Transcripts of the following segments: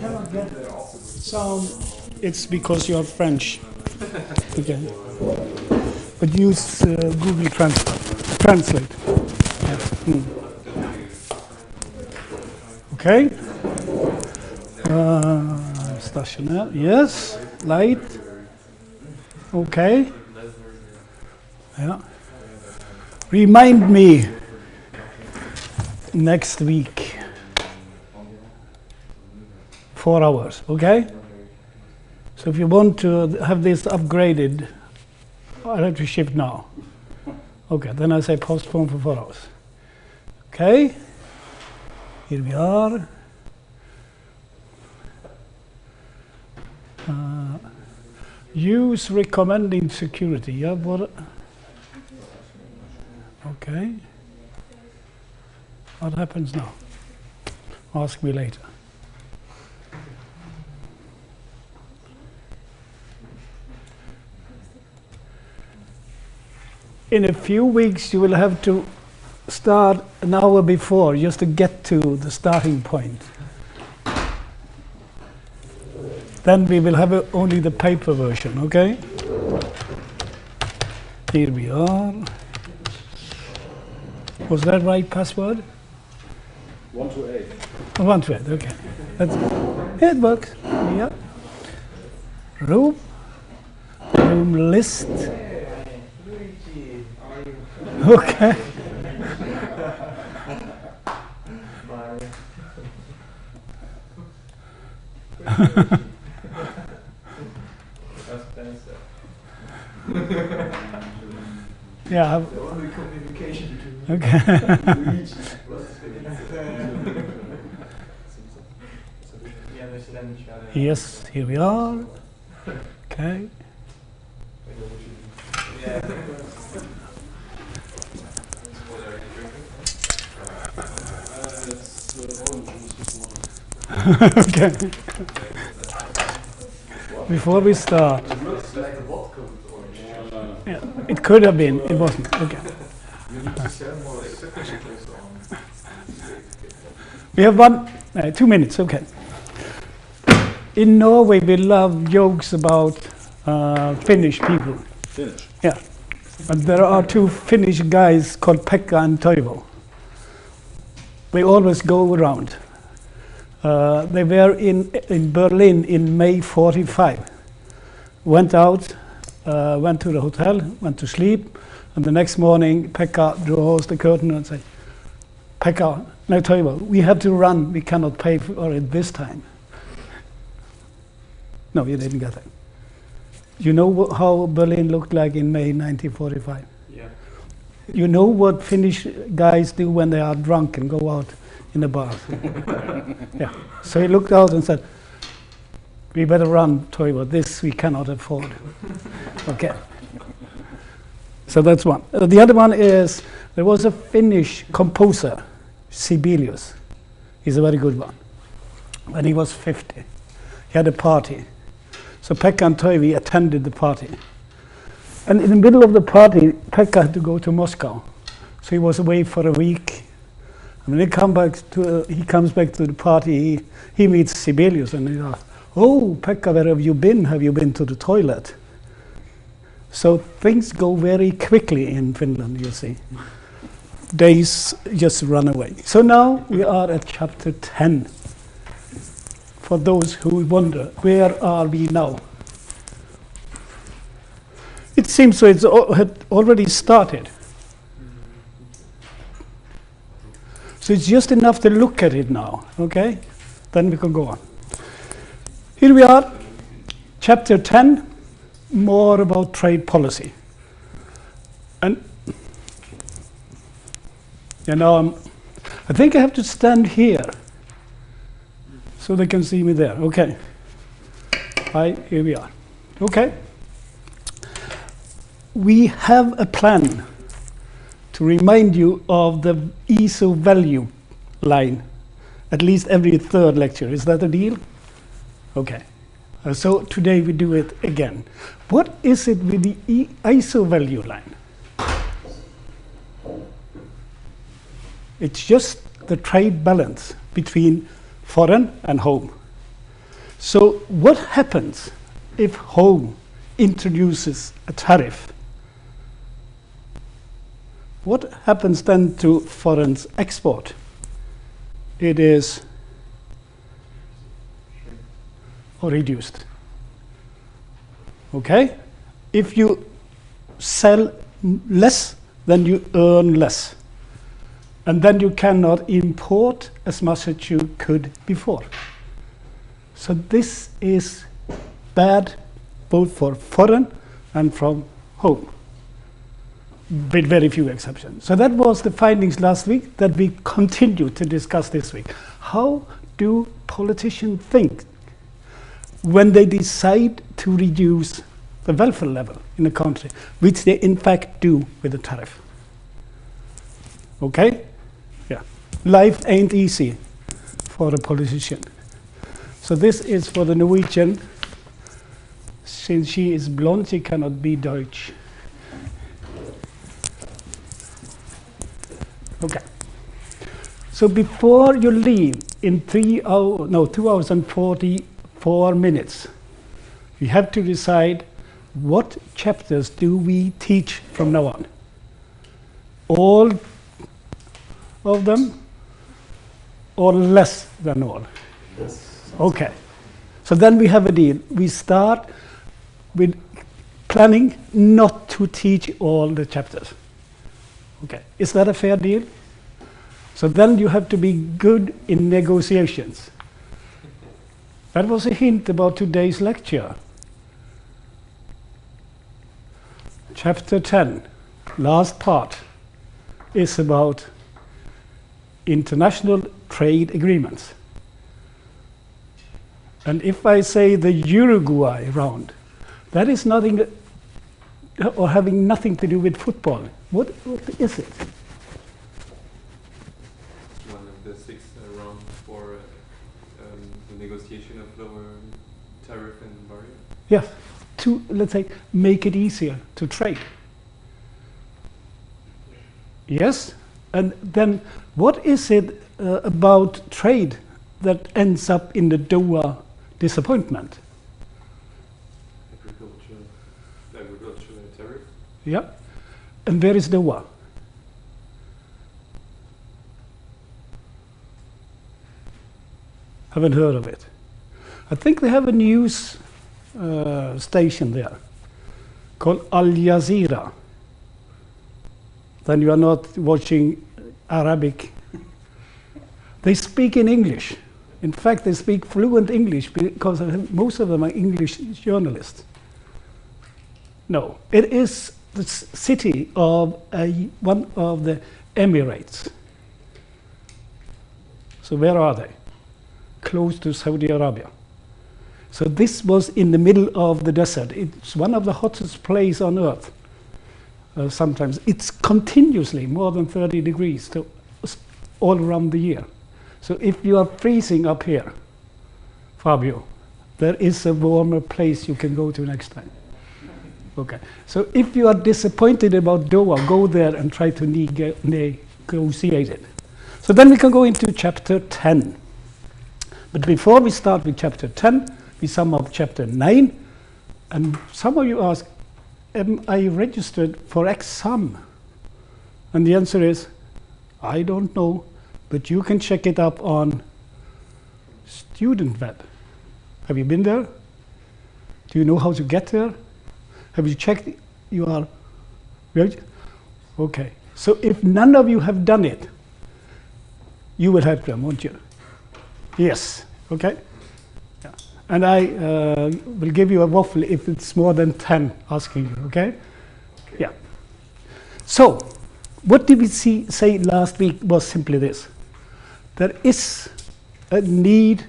cannot get sound. It's because you're French. Okay. But use Google Translate. Yeah. Okay. Stationary. Yes. Light. Okay. Yeah. Remind me next week. 4 hours. Okay. So if you want to have this upgraded, I have to shift now. Okay, then I say postpone for 4 hours. Okay, here we are. Use recommending security. Yeah, what? Okay. What happens now? Ask me later. In a few weeks, you will have to start an hour before just to get to the starting point. Then we will have only the paper version, okay? Here we are. Was that right password? 128. 128, okay. It works. Yeah. Room list. Okay. Yeah. The only communication between Okay. Yes, here we are. Okay. Okay. Before we start. It looks like a vodka with orange. Yeah, it could have been. It wasn't. Okay. You need to sell more secondary on. We have 2 minutes. Okay. In Norway, we love jokes about Finnish people. Finnish? Yeah. But there are 2 Finnish guys called Pekka and Toivo. They always go around. They were in Berlin in May 45. Went out, went to the hotel, went to sleep, and the next morning Pekka draws the curtain and says, Pekka, no Toivo, we have to run, we cannot pay for it this time. No, you didn't get that. You know how Berlin looked like in May 1945? Yeah. You know what Finnish guys do when they are drunk and go out in the bar? Yeah. So he looked out and said, we better run, Toivo, this we cannot afford. Okay. So that's one. The other one is, there was a Finnish composer, Sibelius. He's a very good one. When he was 50, he had a party. So Pekka and Toivo attended the party. And in the middle of the party, Pekka had to go to Moscow. So he was away for a week. And when he comes back to the party, he meets Sibelius and he asks, oh, Pekka, where have you been? Have you been to the toilet? So things go very quickly in Finland, you see. Days just run away. So now we are at chapter 10. For those who wonder, where are we now? It seems so it's had already started. So it's just enough to look at it now, okay? Then we can go on. Here we are, chapter 10, more about trade policy. And you know, I think I have to stand here so they can see me there. Okay. Here we are. Okay. We have a plan to remind you of the ISO value line, at least every third lecture. Is that a deal? Okay. So today we do it again. What is it with the ISO value line? It's just the trade balance between foreign and home. So what happens if home introduces a tariff? What happens then to foreign export? It is reduced. Okay? If you sell less, then you earn less. And then you cannot import as much as you could before. So this is bad both for foreign and from home, with very few exceptions. So that was the findings last week that we continue to discuss this week. How do politicians think when they decide to reduce the welfare level in a country, which they in fact do with the tariff? Okay? Yeah. Life ain't easy for a politician. So this is for the Norwegian. Since she is blonde, she cannot be Deutsch. Okay. So before you leave in 2 hours and 44 minutes, we have to decide what chapters do we teach from now on. All of them or less than all? Yes. Okay. So then we have a deal. We start with planning not to teach all the chapters. Okay. Is that a fair deal? So then you have to be good in negotiations. That was a hint about today's lecture. Chapter 10, last part, is about international trade agreements. And if I say the Uruguay round, that is nothing or having nothing to do with football. What is it? One of the 6 rounds for the negotiation of lower tariff and barrier. Yes, to, let's say, make it easier to trade. Yes, and then what is it about trade that ends up in the Doha disappointment? Agriculture tariff. Yeah, and where is Doha? Haven't heard of it. I think they have a news station there called Al Jazeera. Then you are not watching Arabic. They speak in English. In fact, they speak fluent English because most of them are English journalists. No, it is the city of one of the Emirates. So where are they? Close to Saudi Arabia. So this was in the middle of the desert. It's one of the hottest places on earth. Sometimes it's continuously more than 30 degrees all around the year. So if you are freezing up here, Fabio, there is a warmer place you can go to next time. Okay. So if you are disappointed about Doha, go there and try to negotiate it. So then we can go into chapter 10. But before we start with chapter 10, we sum up chapter 9. And some of you ask, am I registered for exam? And the answer is, I don't know, but you can check it up on Student Web. Have you been there? Do you know how to get there? Have you checked you are right? Okay. So if none of you have done it, you will help them, won't you? Yes. Okay? Yeah. And I will give you a waffle if it's more than 10 asking you, okay? Yeah. So, what did we say last week was simply this. There is a need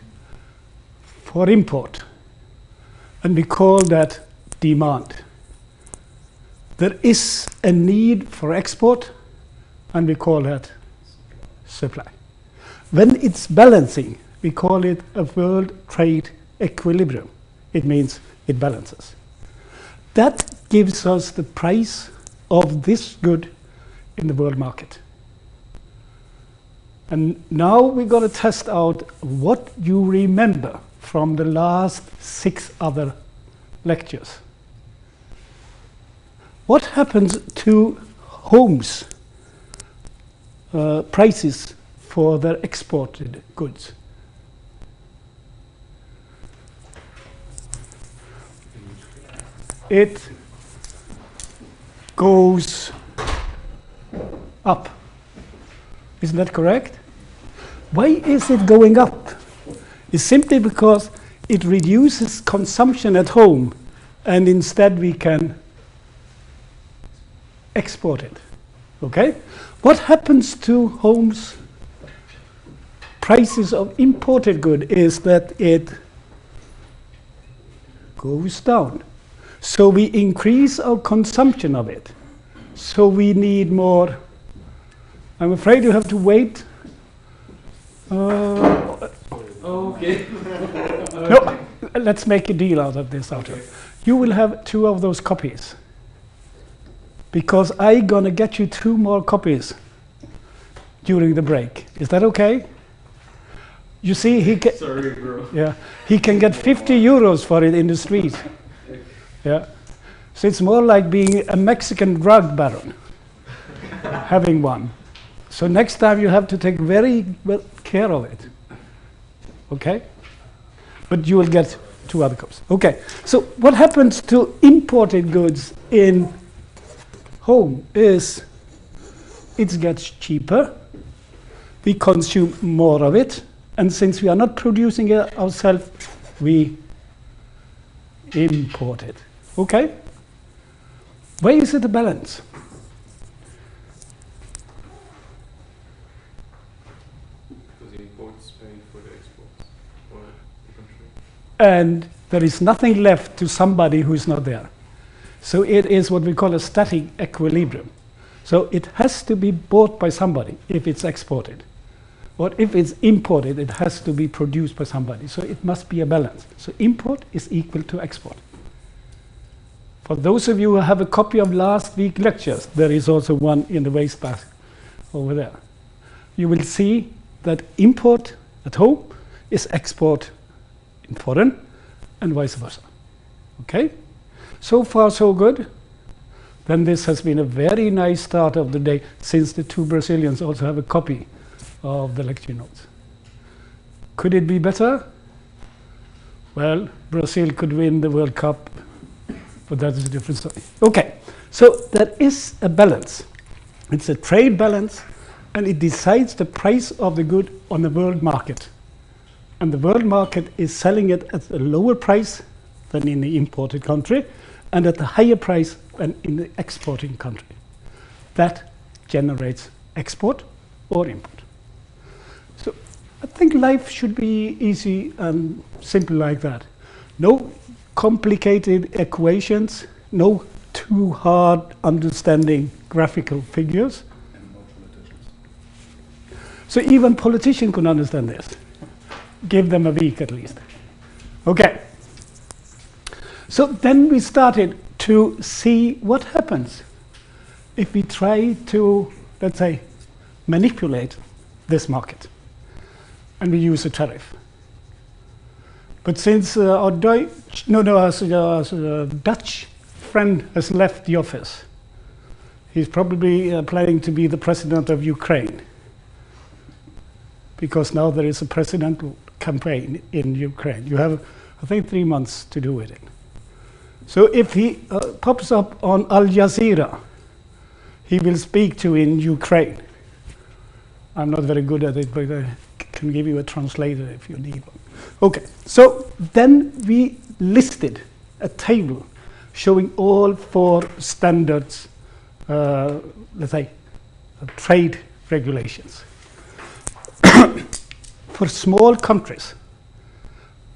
for import, and we call that demand. There is a need for export, and we call that supply. When it's balancing, we call it a world trade equilibrium. It means it balances. That gives us the price of this good in the world market. And now we're going to test out what you remember from the last 6 other lectures. What happens to homes' prices for their exported goods? It goes up. Isn't that correct? Why is it going up? It's simply because it reduces consumption at home, and instead we can export it. Okay? What happens to homes' prices of imported good is that it goes down. So we increase our consumption of it. So we need more. I'm afraid you have to wait. Okay. No, let's make a deal out of this, Arthur. You will have 2 of those copies. Because I'm going to get you 2 more copies during the break. Is that okay? You see, Sorry, bro. yeah, he can get 50 euros for it in the street. Yeah. So it's more like being a Mexican drug baron, having one. So next time you have to take very well care of it. Okay? But you will get 2 other copies. Okay. So what happens to imported goods in home is it gets cheaper. We consume more of it. And since we are not producing it ourselves, we import it. Okay? Why is it a balance? Because the imports pay for the exports for the country. And there is nothing left to somebody who is not there. So it is what we call a static equilibrium. So it has to be bought by somebody if it's exported. Or if it's imported, it has to be produced by somebody. So it must be a balance. So import is equal to export. For those of you who have a copy of last week's lectures, there is also one in the wastebasket over there. You will see that import at home is export in foreign and vice versa. Okay? So far, so good. Then this has been a very nice start of the day, since the 2 Brazilians also have a copy of the lecture notes. Could it be better? Well, Brazil could win the World Cup, but that is a different story. Okay, so there is a balance. It's a trade balance, and it decides the price of the good on the world market. And the world market is selling it at a lower price than in the imported country, and at a higher price than in the exporting country. That generates export or import. So I think life should be easy and simple like that. No complicated equations, no too hard understanding graphical figures. So even politicians could understand this. Give them a week at least. Okay. So then we started to see what happens if we try to, let's say, manipulate this market and we use a tariff. But since our Dutch friend has left the office, he's probably planning to be the president of Ukraine, because now there is a presidential campaign in Ukraine. You have, I think, 3 months to do it in. So if he pops up on Al Jazeera, he will speak to in Ukraine. I'm not very good at it, but I can give you a translator if you need one. Okay, so then we listed a table showing all 4 standards, let's say, trade regulations. For small countries,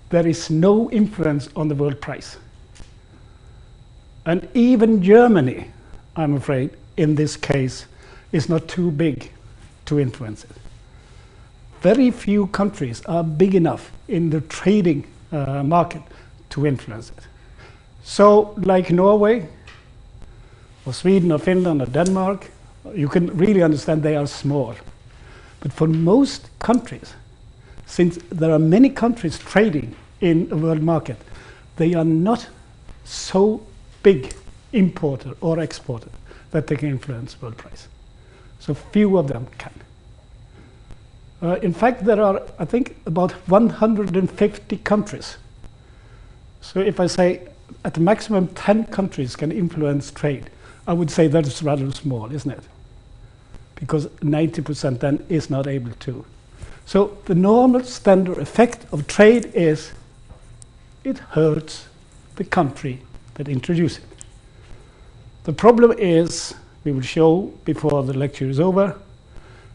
there is no influence on the world price. And even Germany, I'm afraid, in this case, is not too big to influence it. Very few countries are big enough in the trading market to influence it. So, like Norway, or Sweden, or Finland, or Denmark, you can really understand they are small. But for most countries, since there are many countries trading in a world market, they are not so big importer or exporter that they can influence world price. So few of them can. In fact, there are, I think, about 150 countries. So if I say at the maximum 10 countries can influence trade, I would say that is rather small, isn't it? Because 90% then is not able to. So the normal standard effect of trade is it hurts the country that introduced it. The problem is, we will show before the lecture is over,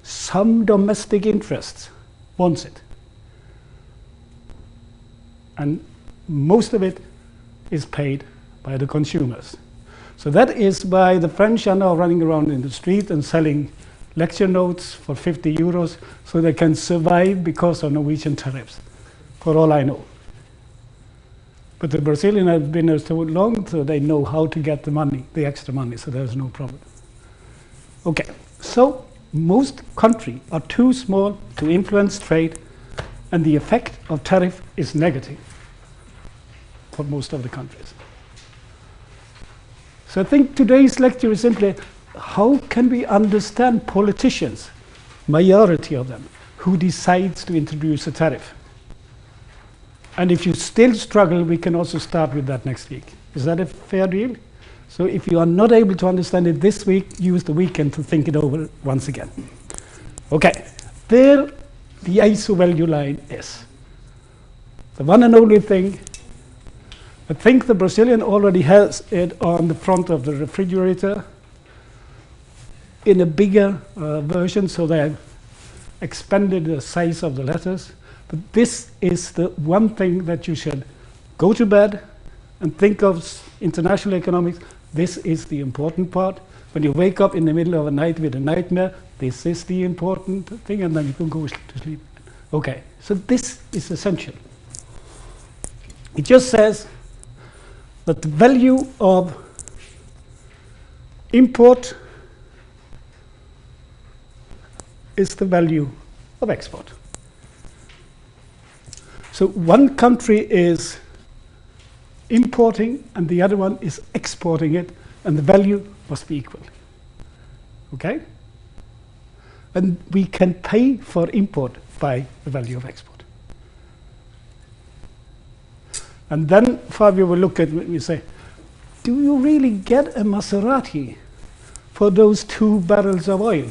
some domestic interests wants it. And most of it is paid by the consumers. So that is why the French are now running around in the street and selling lecture notes for 50 euros so they can survive because of Norwegian tariffs, for all I know. But the Brazilians have been there so long, so they know how to get the money, the extra money, so there's no problem. Okay, so most countries are too small to influence trade, and the effect of tariff is negative for most of the countries. So I think today's lecture is simply how can we understand politicians, majority of them, who decides to introduce a tariff. And if you still struggle, we can also start with that next week. Is that a fair deal? So if you are not able to understand it this week, use the weekend to think it over once again. Okay, there the ISO value line is. The one and only thing, I think the Brazilian already has it on the front of the refrigerator in a bigger version, so they have expanded the size of the letters. But this is the one thing that you should go to bed and think of international economics. This is the important part. When you wake up in the middle of a night with a nightmare, this is the important thing, and then you can go to sleep. Okay, so this is essential. It just says that the value of import is the value of export. So one country is importing and the other one is exporting it, and the value must be equal. Okay? And we can pay for import by the value of export. And then Fabio will look at me and say, do you really get a Maserati for those 2 barrels of oil?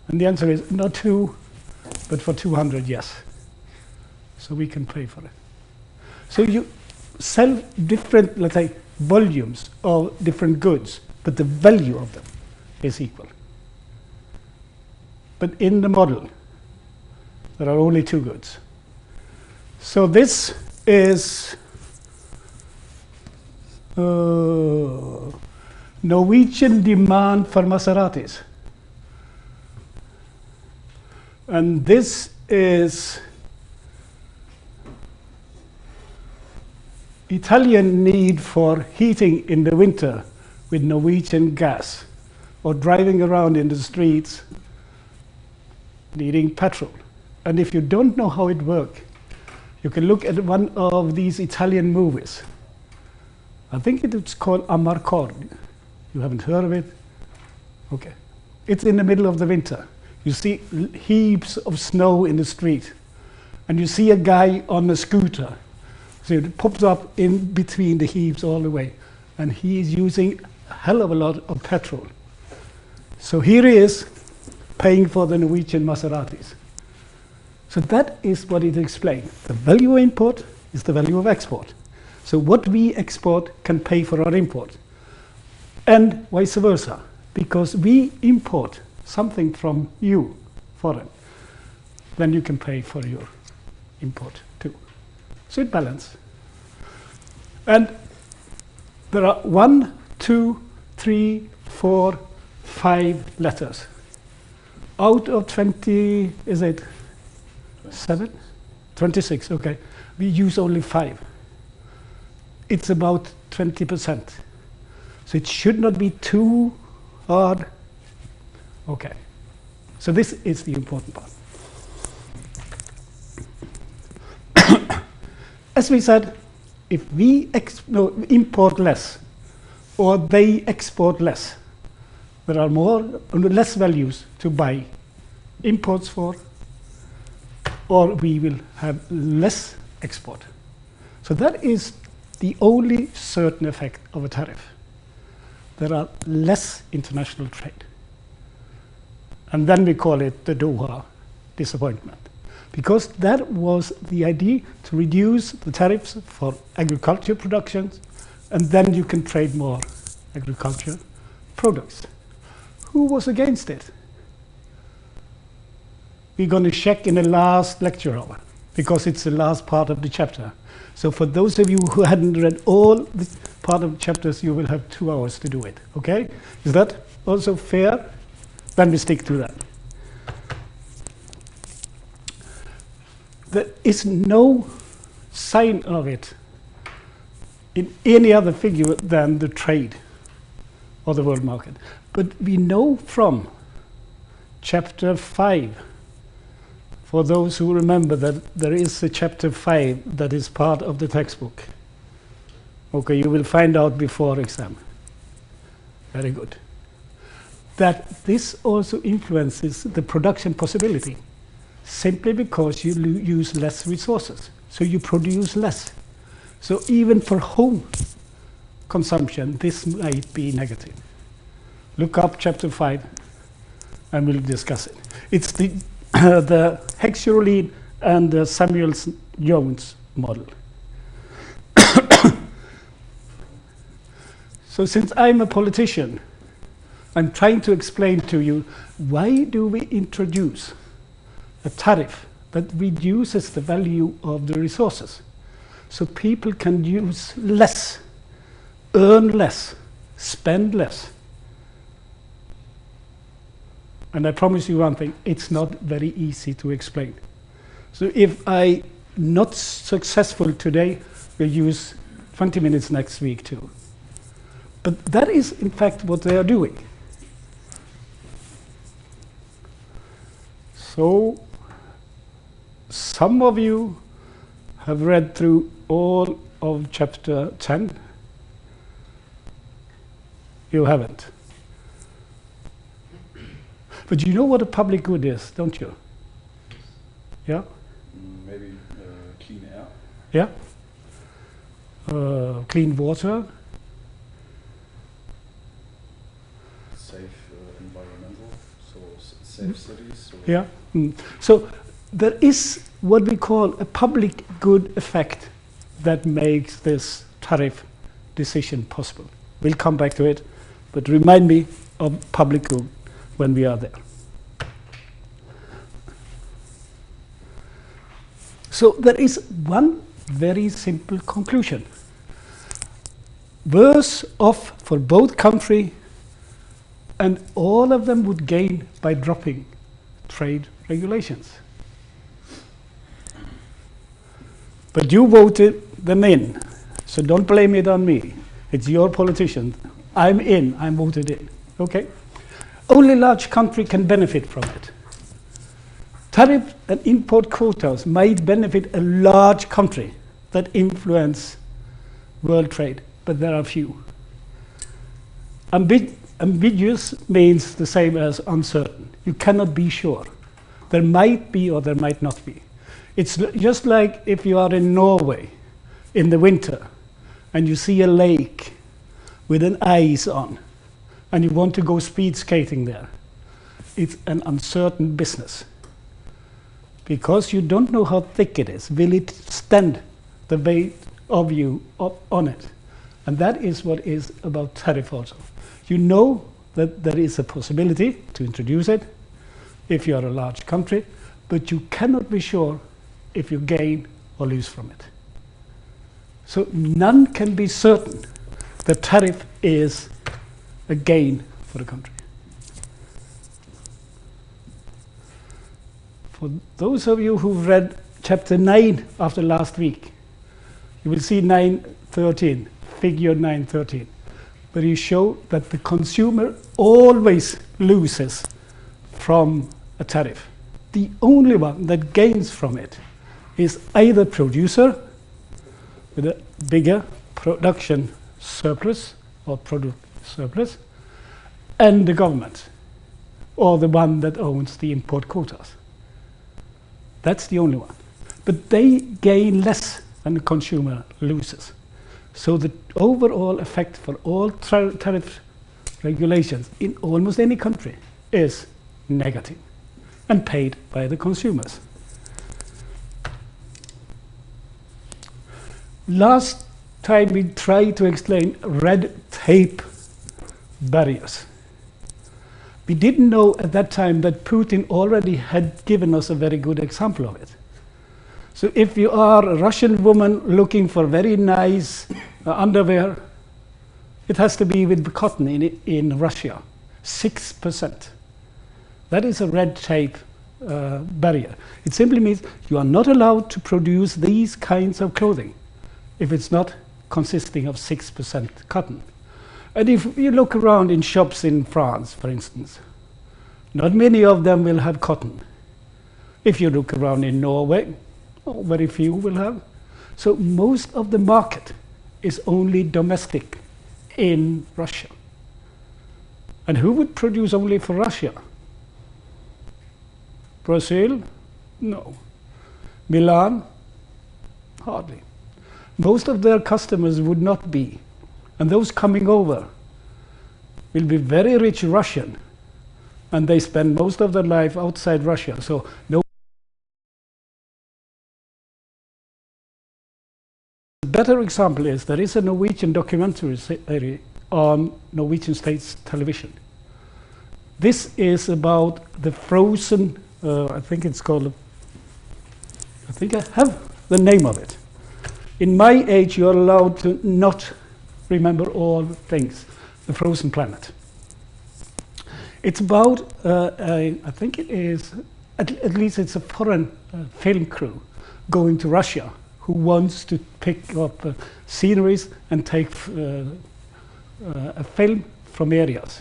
And the answer is not 2, but for 200, yes. So we can pay for it. So you sell different, let's say, volumes of different goods, but the value of them is equal. But in the model, there are only 2 goods. So this is Norwegian demand for Maseratis. And this is Italian need for heating in the winter with Norwegian gas, or driving around in the streets needing petrol. And if you don't know how it works, you can look at one of these Italian movies. I think it's called Amarcord. You haven't heard of it? Okay. It's in the middle of the winter. You see heaps of snow in the street, and you see a guy on a scooter. So it pops up in between the heaps all the way, and he is using a hell of a lot of petrol. So here he is paying for the Norwegian Maseratis. So that is what it explains. The value of import is the value of export. So what we export can pay for our import, and vice versa, because we import something from you, foreign, then you can pay for your import too. So it balances. And there are 1, 2, 3, 4, 5 letters. Out of 20, is it 7? 26, okay. We use only 5. It's about 20%. So it should not be too hard. Okay. So this is the important part. As we said, if we import less, or they export less, there are less values to buy imports for, or we will have less export. So that is the only certain effect of a tariff. There are less international trade. And then we call it the Doha disappointment. Because that was the idea, to reduce the tariffs for agriculture productions, and then you can trade more agriculture products. Who was against it? We're going to check in the last lecture hour, because it's the last part of the chapter. So for those of you who hadn't read all the part of the chapters, you will have 2 hours to do it. Okay? Is that also fair? Then we stick to that. There is no sign of it in any other figure than the trade or the world market. But we know from chapter 5, for those who remember that there is a chapter 5 that is part of the textbook. Okay, you will find out before exam. Very good. That this also influences the production possibility, simply because you use less resources. So you produce less. So even for home consumption, this might be negative. Look up chapter 5 and we'll discuss it. It's the Hexurolin and the Samuels-Jones model. So since I'm a politician, I'm trying to explain to you, why do we introduce a tariff that reduces the value of the resources? So people can use less, earn less, spend less. And I promise you one thing, it's not very easy to explain. So if I'm not successful today, we'll use 20 minutes next week too. But that is in fact what they are doing. So some of you have read through all of chapter 10. You haven't. But you know what a public good is, don't you? Yeah? Maybe clean air. Yeah? Clean water. Safe environmental, so safe cities. So Yeah. So there is what we call a public good effect that makes this tariff decision possible. We'll come back to it, but remind me of public good when we are there. So there is one very simple conclusion. Worse off for both country, and all of them would gain by dropping trade regulations. But you voted them in, so don't blame it on me. It's your politicians. I'm in, I'm voted in. Okay? Only large country can benefit from it. Tariff and import quotas might benefit a large country that influence world trade, but there are few. Ambiguous means the same as uncertain. You cannot be sure. There might be or there might not be. It's just like if you are in Norway in the winter and you see a lake with an ice on and you want to go speed skating there. It's an uncertain business because you don't know how thick it is. Will it stand the weight of you on it? And that is what is about tariff also. You know that there is a possibility to introduce it if you are a large country, but you cannot be sure if you gain or lose from it. So none can be certain the tariff is a gain for the country. For those of you who've read chapter 9 after last week, you will see 9.13, figure 9.13, where you show that the consumer always loses from a tariff, the only one that gains from it is either producer with a bigger production surplus or product surplus, and the government, or the one that owns the import quotas. That's the only one. But they gain less than the consumer loses. So the overall effect for all tariff regulations in almost any country is negative and paid by the consumers. Last time we tried to explain red tape barriers. We didn't know at that time that Putin already had given us a very good example of it. So if you are a Russian woman looking for very nice underwear, it has to be with cotton in Russia, 6%. That is a red tape barrier. It simply means you are not allowed to produce these kinds of clothing if it's not consisting of 6% cotton. And if you look around in shops in France, for instance, not many of them will have cotton. If you look around in Norway, very few will have. So most of the market is only domestic in Russia. And who would produce only for Russia? Brazil? No. Milan? Hardly. Most of their customers would not be. And those coming over will be very rich Russian, and they spend most of their life outside Russia. So no. A better example is there is a Norwegian documentary series on Norwegian state television. This is about the frozen, I think it's called, I think I have the name of it. In my age, you're allowed to not remember all things. The Frozen Planet. It's about, I think it is, at least it's a foreign film crew going to Russia who wants to pick up sceneries and take a film from areas.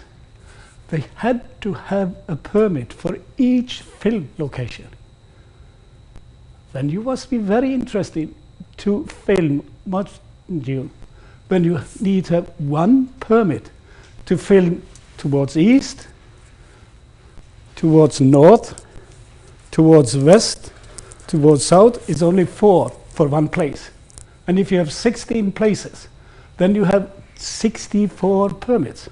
They had to have a permit for each film location. Then you must be very interested to film, much you, when you need to have one permit to film towards east, towards north, towards west, towards south. It's only 4 for one place. And if you have 16 places, then you have 64 permits.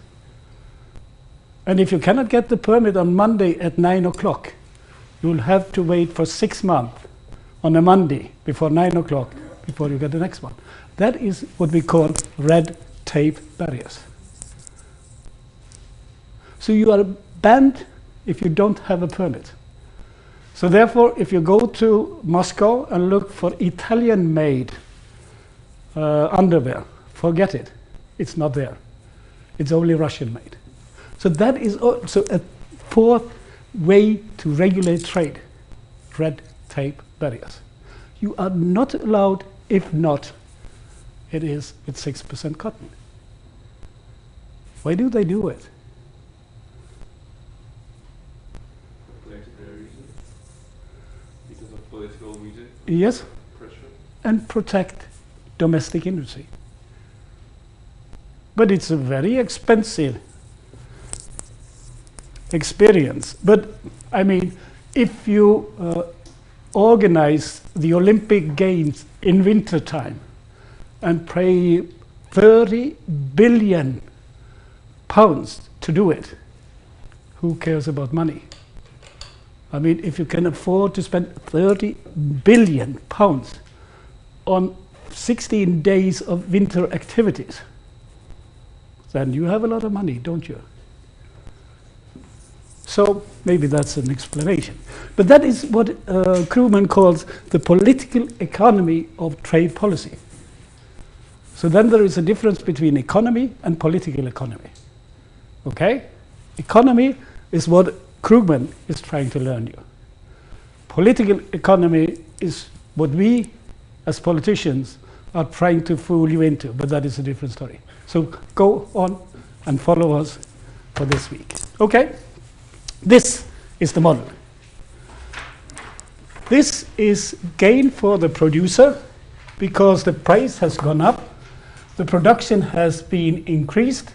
And if you cannot get the permit on Monday at 9 o'clock, you will have to wait for 6 months on a Monday before 9 o'clock before you get the next one. That is what we call red tape barriers. So you are banned if you don't have a permit. So therefore, if you go to Moscow and look for Italian-made underwear, forget it. It's not there. It's only Russian-made. So that is also a fourth way to regulate trade, red tape barriers. You are not allowed, if not, it is with 6% cotton. Why do they do it? Because of political reason? Yes, Pressure? and protect domestic industry. But it's a very expensive experience. But I mean, if you organize the Olympic Games in winter time and pay 30 billion pounds to do it, who cares about money? I mean, if you can afford to spend 30 billion pounds on 16 days of winter activities, then you have a lot of money, don't you? So maybe that's an explanation. But that is what Krugman calls the political economy of trade policy. So then there is a difference between economy and political economy. Okay? Economy is what Krugman is trying to learn you. Political economy is what we, as politicians, are trying to fool you into, but that is a different story. So go on and follow us for this week. Okay? This is the model. This is gain for the producer because the price has gone up, the production has been increased,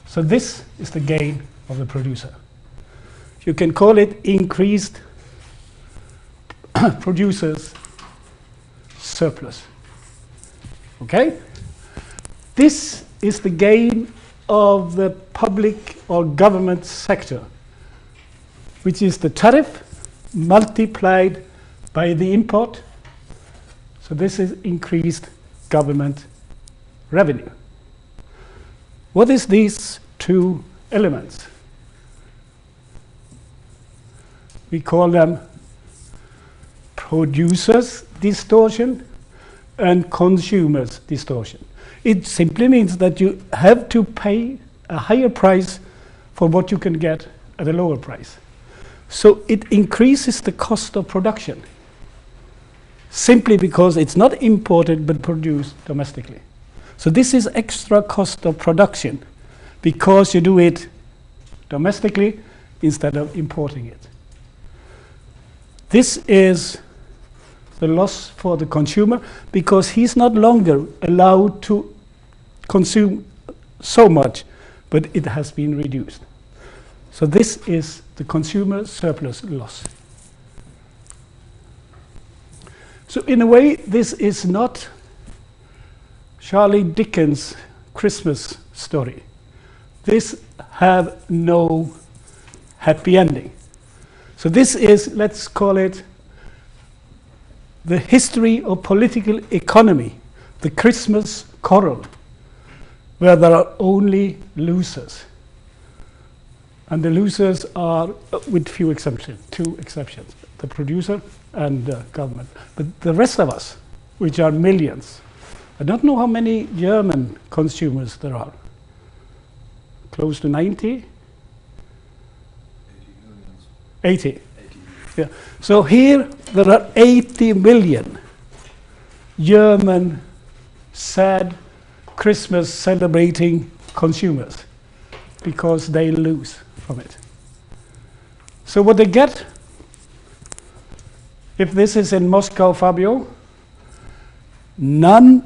so this is the gain of the producer. You can call it increased producer's surplus. Okay? This is the gain of the public or government sector, which is the tariff multiplied by the import. So this is increased government revenue. What is these two elements? We call them producers' distortion and consumers' distortion. It simply means that you have to pay a higher price for what you can get at a lower price. So it increases the cost of production simply because it's not imported but produced domestically. So this is extra cost of production because you do it domestically instead of importing it. This is the loss for the consumer because he's not longer allowed to consume so much, but it has been reduced. So this is the consumer surplus loss. So in a way, this is not Charlie Dickens' Christmas story. This have no happy ending. So this is, let's call it, the history of political economy, the Christmas Carol, where there are only losers. And the losers are, with few exceptions, two exceptions, the producer and the government. But the rest of us, which are millions, I don't know how many German consumers there are. Close to 90? 80. Yeah. So here there are 80 million German sad Christmas celebrating consumers because they lose from it. So what they get, if this is in Moscow, Fabio, non-Milan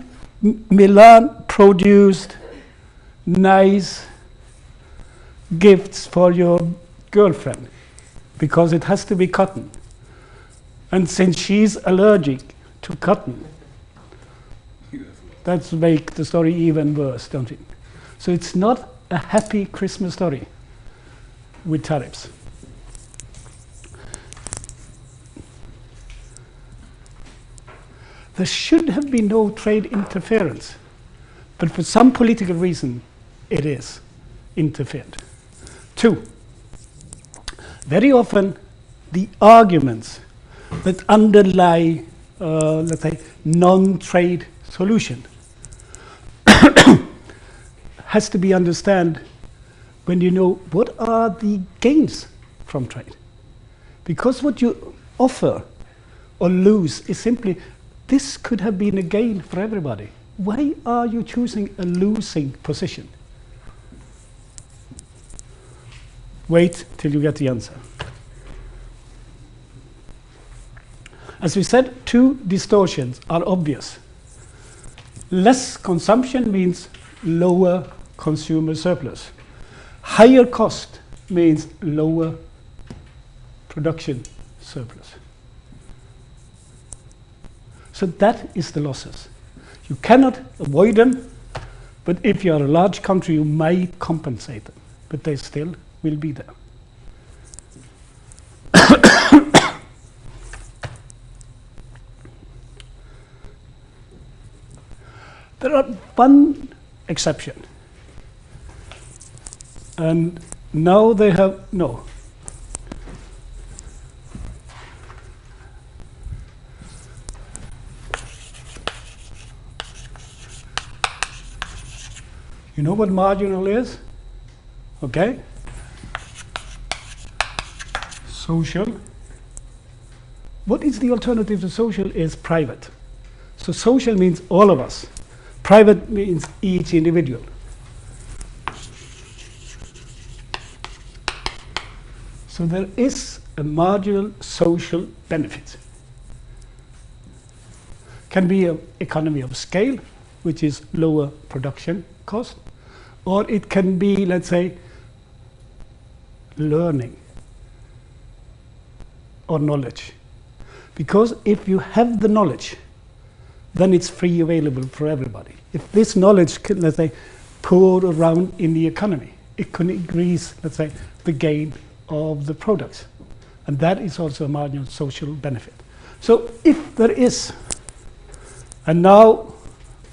produced nice gifts for your girlfriend because it has to be cotton. And since she's allergic to cotton, that's make the story even worse, don't it? So it's not a happy Christmas story with tariffs. There should have been no trade interference, but for some political reason, it is interfered. Two, very often the arguments that underlie, let's say, non-trade solution has to be understood when you know what are the gains from trade. Because what you offer or lose is simply, this could have been a gain for everybody. Why are you choosing a losing position? Wait till you get the answer. As we said, two distortions are obvious. Less consumption means lower consumer surplus. Higher cost means lower production surplus. So that is the losses. You cannot avoid them, but if you are a large country, you may compensate them, but they still will be there. There are one exception, and now they have, no. You know what marginal is? Okay? Social. What is the alternative to social is private. So social means all of us. Private means each individual. So there is a marginal social benefit. Can be an economy of scale, which is lower production cost, or it can be, let's say, learning or knowledge. Because if you have the knowledge, then it's free available for everybody. If this knowledge can, let's say, pour around in the economy, it can increase, let's say, the gain of the products. And that is also a marginal social benefit. So if there is, and now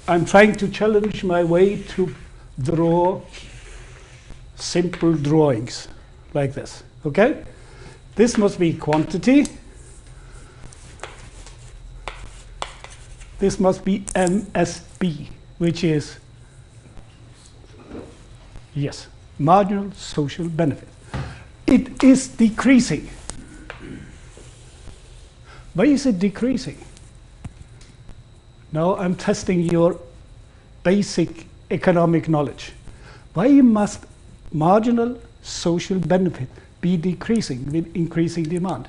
I'm trying to challenge my way to draw simple drawings like this, okay? This must be quantity. This must be MSB, which is, yes, marginal social benefit. It is decreasing. Why is it decreasing? Now I'm testing your basic economic knowledge. Why must marginal social benefit be decreasing with increasing demand?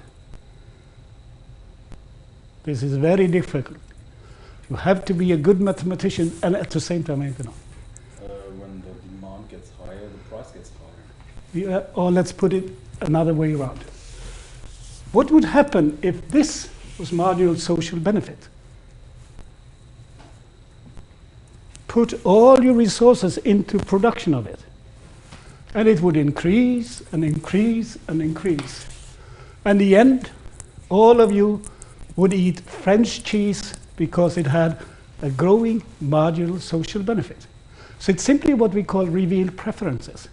This is very difficult. You have to be a good mathematician and at the same time economic. When the demand gets higher, the price gets higher. Yeah, or let's put it another way around. What would happen if this was marginal social benefit? Put all your resources into production of it, and it would increase and increase and increase. And in the end, all of you would eat French cheese because it had a growing marginal social benefit. So it's simply what we call revealed preferences.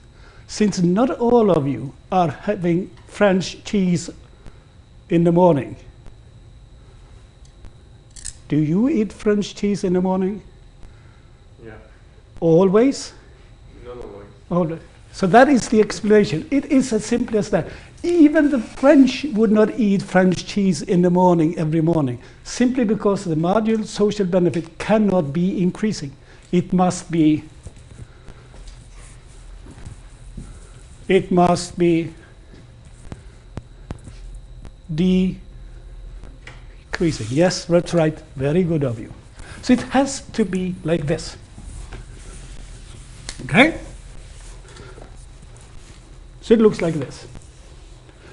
Since not all of you are having French cheese in the morning, do you eat French cheese in the morning? Yeah. Always? Not always. Always. So that is the explanation. It is as simple as that. Even the French would not eat French cheese in the morning, every morning, simply because the marginal social benefit cannot be increasing. It must be decreasing. Yes, that's right. Very good of you. So it has to be like this. Okay? So it looks like this.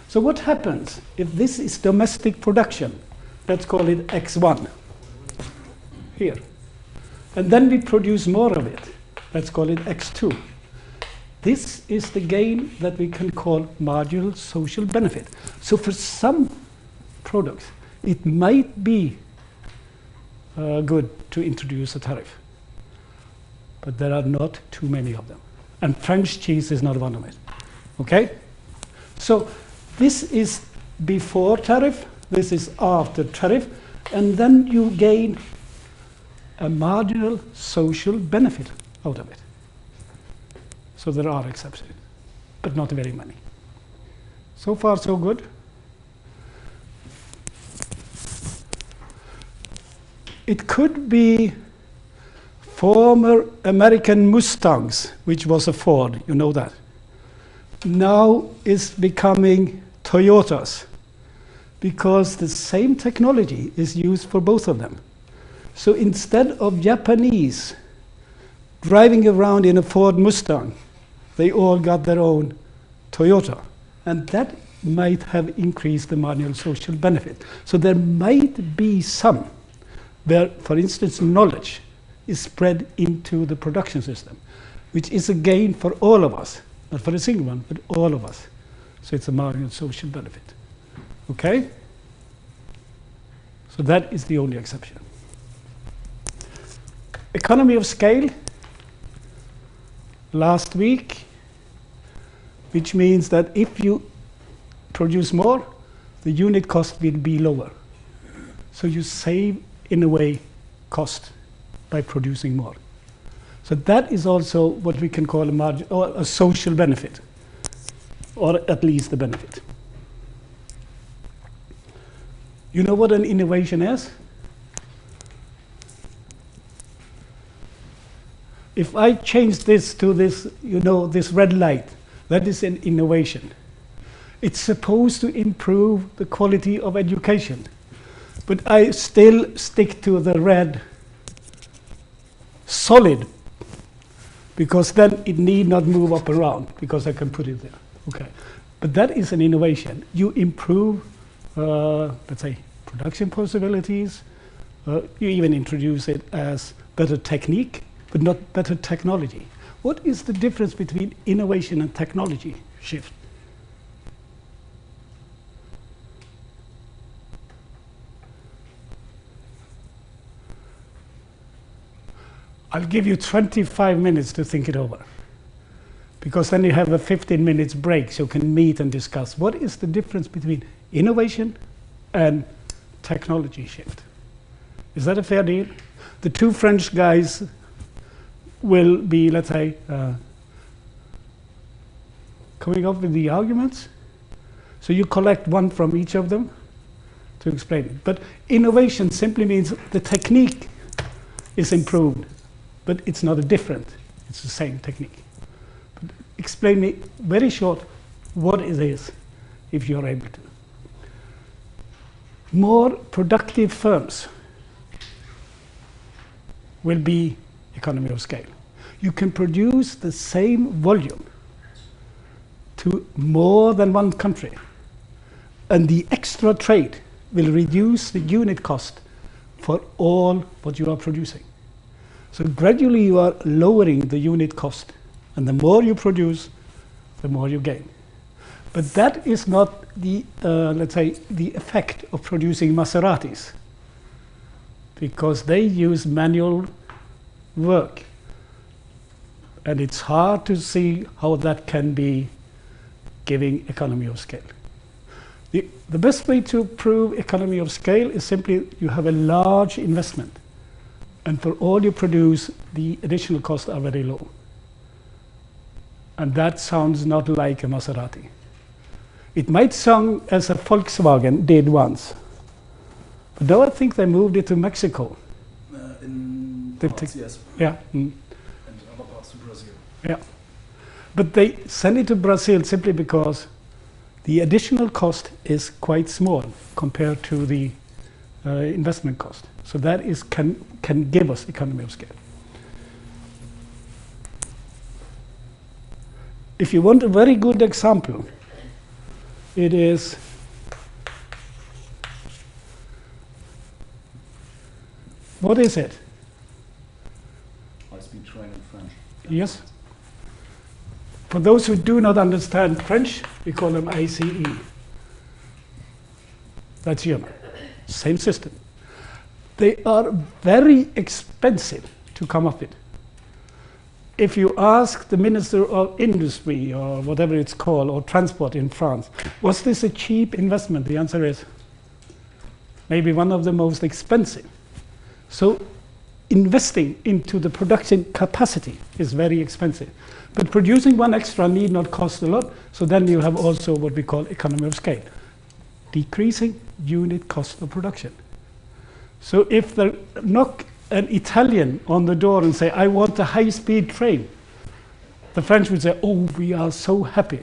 So what happens if this is domestic production? Let's call it X1 here. And then we produce more of it. Let's call it X2. This is the gain that we can call marginal social benefit. So for some products, it might be good to introduce a tariff. But there are not too many of them. And French cheese is not one of it. Okay? So this is before tariff, this is after tariff, and then you gain a marginal social benefit out of it. So there are exceptions, but not very many. So far, so good. It could be former American Mustangs, which was a Ford, you know that. Now is becoming Toyotas, because the same technology is used for both of them. So instead of Japanese driving around in a Ford Mustang, they all got their own Toyota. And that might have increased the marginal social benefit. So there might be some where, for instance, knowledge is spread into the production system, which is a gain for all of us, not for a single one, but all of us. So it's a marginal social benefit. Okay? So that is the only exception. Economy of scale, last week, which means that if you produce more, the unit cost will be lower. So you save, in a way, cost by producing more. So that is also what we can call a margin or a social benefit, or at least a benefit. You know what an innovation is? If I change this to this, you know, this red light, that is an innovation. It's supposed to improve the quality of education. But I still stick to the red solid, because then it need not move up around, because I can put it there. Okay, but that is an innovation. You improve, let's say, production possibilities. You even introduce it as better technique, but not better technology. What is the difference between innovation and technology shift? I'll give you 25 minutes to think it over, because then you have a 15 minutes break so you can meet and discuss what is the difference between innovation and technology shift. Is that a fair deal? The two French guys will be, let's say, coming up with the arguments. So you collect one from each of them to explain it. But innovation simply means the technique is improved, but it's not a different, it's the same technique. But explain me very short what it is, if you're able to. More productive firms will be economy of scale. You can produce the same volume to more than one country, and the extra trade will reduce the unit cost for all what you are producing. So gradually you are lowering the unit cost, and the more you produce, the more you gain. But that is not the, let's say, the effect of producing Maseratis, because they use manual work. And it's hard to see how that can be giving economy of scale. The best way to prove economy of scale is simply you have a large investment, and for all you produce, the additional costs are very low. And that sounds not like a Maserati. It might sound as a Volkswagen did once, but now I think they moved it to Mexico. In They parts, take- yes, Yeah. and other parts to Brazil. Yeah, but they send it to Brazil simply because the additional cost is quite small compared to the investment cost. So that is can give us economy of scale. If you want a very good example, it is what is it? High-speed train in French. Yes. For those who do not understand French, we call them ICE. That's German. Same system. They are very expensive to come up with. If you ask the Minister of Industry, or whatever it's called, or Transport in France, was this a cheap investment? The answer is maybe one of the most expensive. So investing into the production capacity is very expensive. But producing one extra need not cost a lot, so then you have also what we call economy of scale. Decreasing unit cost of production. So if they knock an Italian on the door and say, I want a high-speed train, the French would say, oh, we are so happy.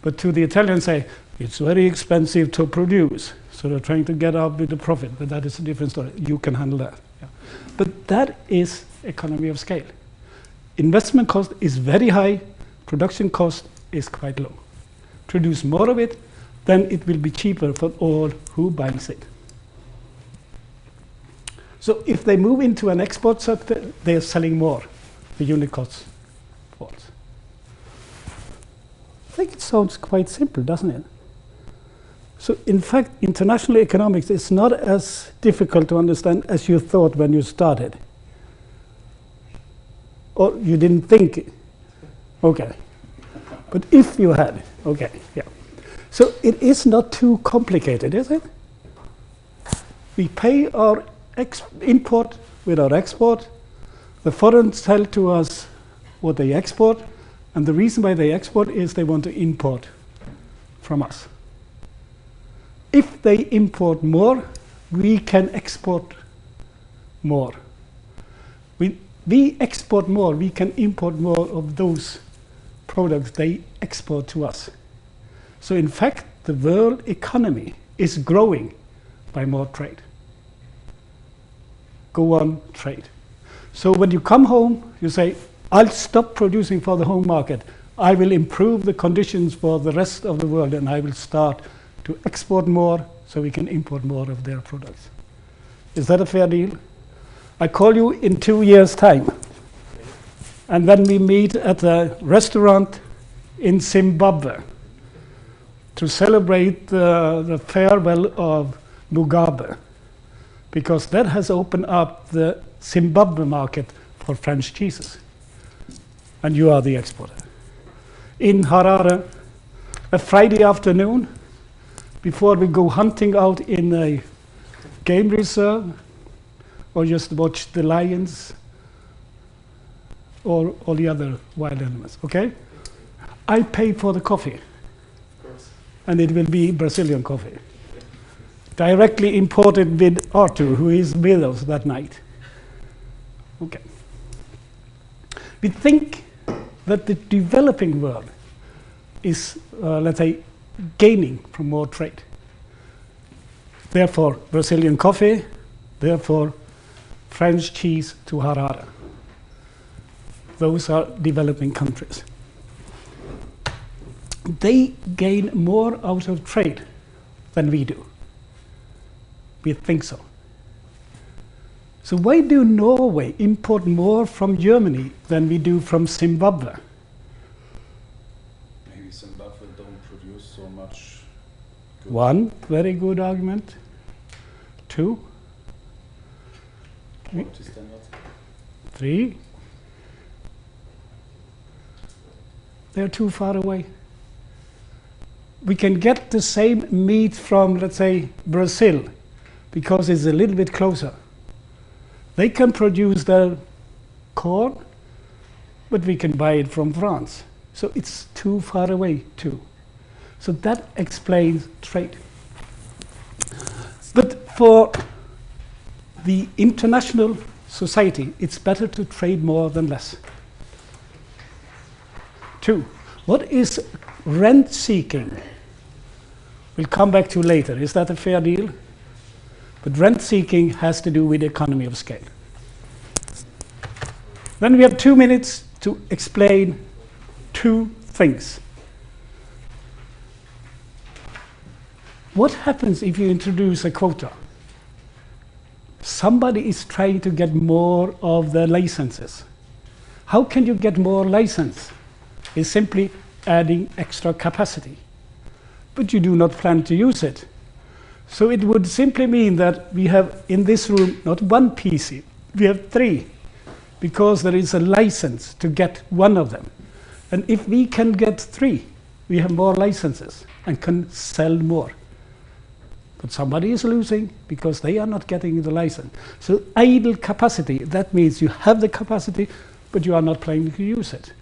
But to the Italians say, it's very expensive to produce. So they're trying to get out with the profit, but that is a different story. You can handle that. Yeah. But that is economy of scale. Investment cost is very high, production cost is quite low. Produce more of it, then it will be cheaper for all who buys it. So if they move into an export sector, they are selling more. The unit cost falls. I think it sounds quite simple, doesn't it? So in fact, international economics is not as difficult to understand as you thought when you started. Or you didn't think it. Okay. But if you had, okay, yeah. So it is not too complicated, is it? We pay our import with our export. The foreigners tell to us what they export, and the reason why they export is they want to import from us. If they import more, we can export more. We export more, we can import more of those products they export to us. So in fact, the world economy is growing by more trade. go on trade. So when you come home, you say, I'll stop producing for the home market. I will improve the conditions for the rest of the world, and I will start to export more so we can import more of their products. Is that a fair deal? I call you in 2 years' time. And then we meet at a restaurant in Zimbabwe to celebrate the farewell of Mugabe, because that has opened up the Zimbabwe market for French cheeses. And you are the exporter. In Harare, a Friday afternoon, before we go hunting out in a game reserve, or just watch the lions, or all the other wild animals, okay? I pay for the coffee, and it will be Brazilian coffee, directly imported with Arthur, who is with us that night. Okay. We think that the developing world is, let's say, gaining from more trade. Therefore, Brazilian coffee, therefore, French cheese to Harare. Those are developing countries. They gain more out of trade than we do. We think so. So why do Norway import more from Germany than we do from Zimbabwe? Maybe Zimbabwe don't produce so much good. One, very good argument. Two, Quality standards. three, they're too far away. We can get the same meat from, let's say, Brazil, because it's a little bit closer. They can produce their corn, but we can buy it from France. So it's too far away too. So that explains trade. But for the international society, it's better to trade more than less. Two, what is rent seeking? We'll come back to later. Is that a fair deal? But rent seeking has to do with economy of scale. Then we have 2 minutes to explain two things. What happens if you introduce a quota? Somebody is trying to get more of the licenses. How can you get more license? It's simply adding extra capacity. But you do not plan to use it. So it would simply mean that we have in this room not one PC, we have three, because there is a license to get one of them. And if we can get three, we have more licenses and can sell more. But somebody is losing because they are not getting the license. So idle capacity, that means you have the capacity, but you are not planning to use it.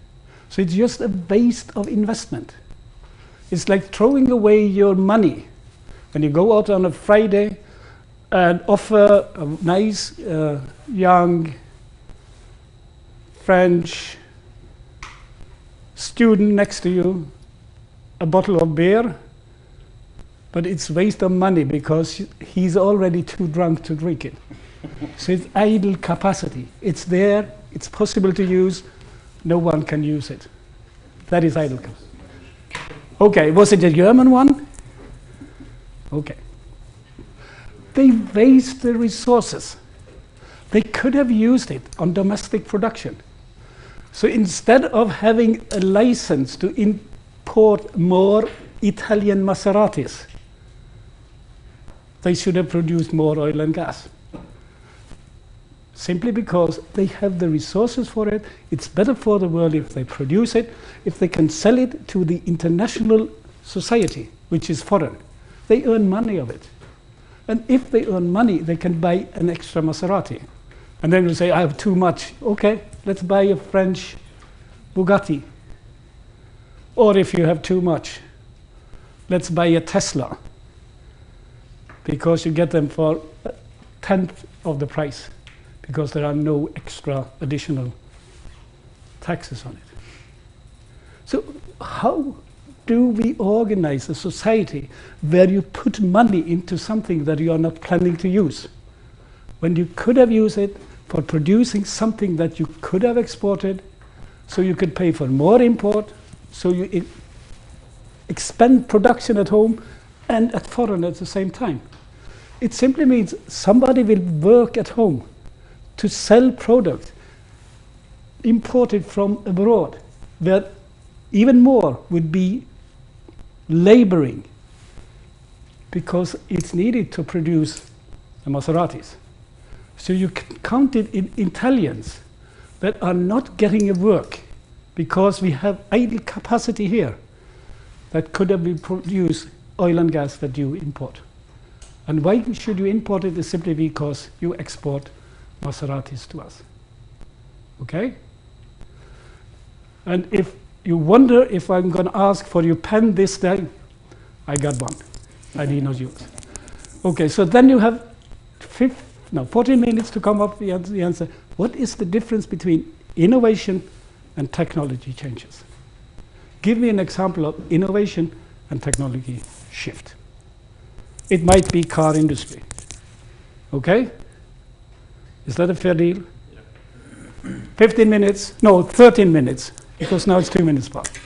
So it's just a waste of investment. It's like throwing away your money. When you go out on a Friday and offer a nice young French student next to you a bottle of beer, but it's waste of money because he's already too drunk to drink it. So it's idle capacity. It's there, it's possible to use, no one can use it. That is idle capacity. Okay, was it a German one? Okay. They waste the resources. They could have used it on domestic production. So instead of having a license to import more Italian Maseratis, they should have produced more oil and gas. Simply because they have the resources for it. It's better for the world if they produce it, if they can sell it to the international society, which is foreign. They earn money of it. And if they earn money, they can buy an extra Maserati. And then we'll say, I have too much. Okay, let's buy a French Bugatti. Or if you have too much, let's buy a Tesla. Because you get them for a tenth of the price. Because there are no extra additional taxes on it. So how do we organize a society where you put money into something that you are not planning to use? when you could have used it for producing something that you could have exported, so you could pay for more import, so you expand production at home and at foreign at the same time. It simply means somebody will work at home to sell products imported from abroad, where even more would be laboring, because it's needed to produce the Maseratis. So you can count it in Italians that are not getting a work because we have idle capacity here that could have been produced oil and gas that you import. And why should you import it? Is simply because you export Maseratis to us. Okay? And if you wonder if I'm going to ask for your pen this day, I got one. I need not use. Okay, so then you have 14 minutes to come up with the answer. What is the difference between innovation and technology changes? Give me an example of innovation and technology shift. It might be car industry. Okay? Is that a fair deal? 15 minutes? No, 13 minutes, because now it's 2 minutes past.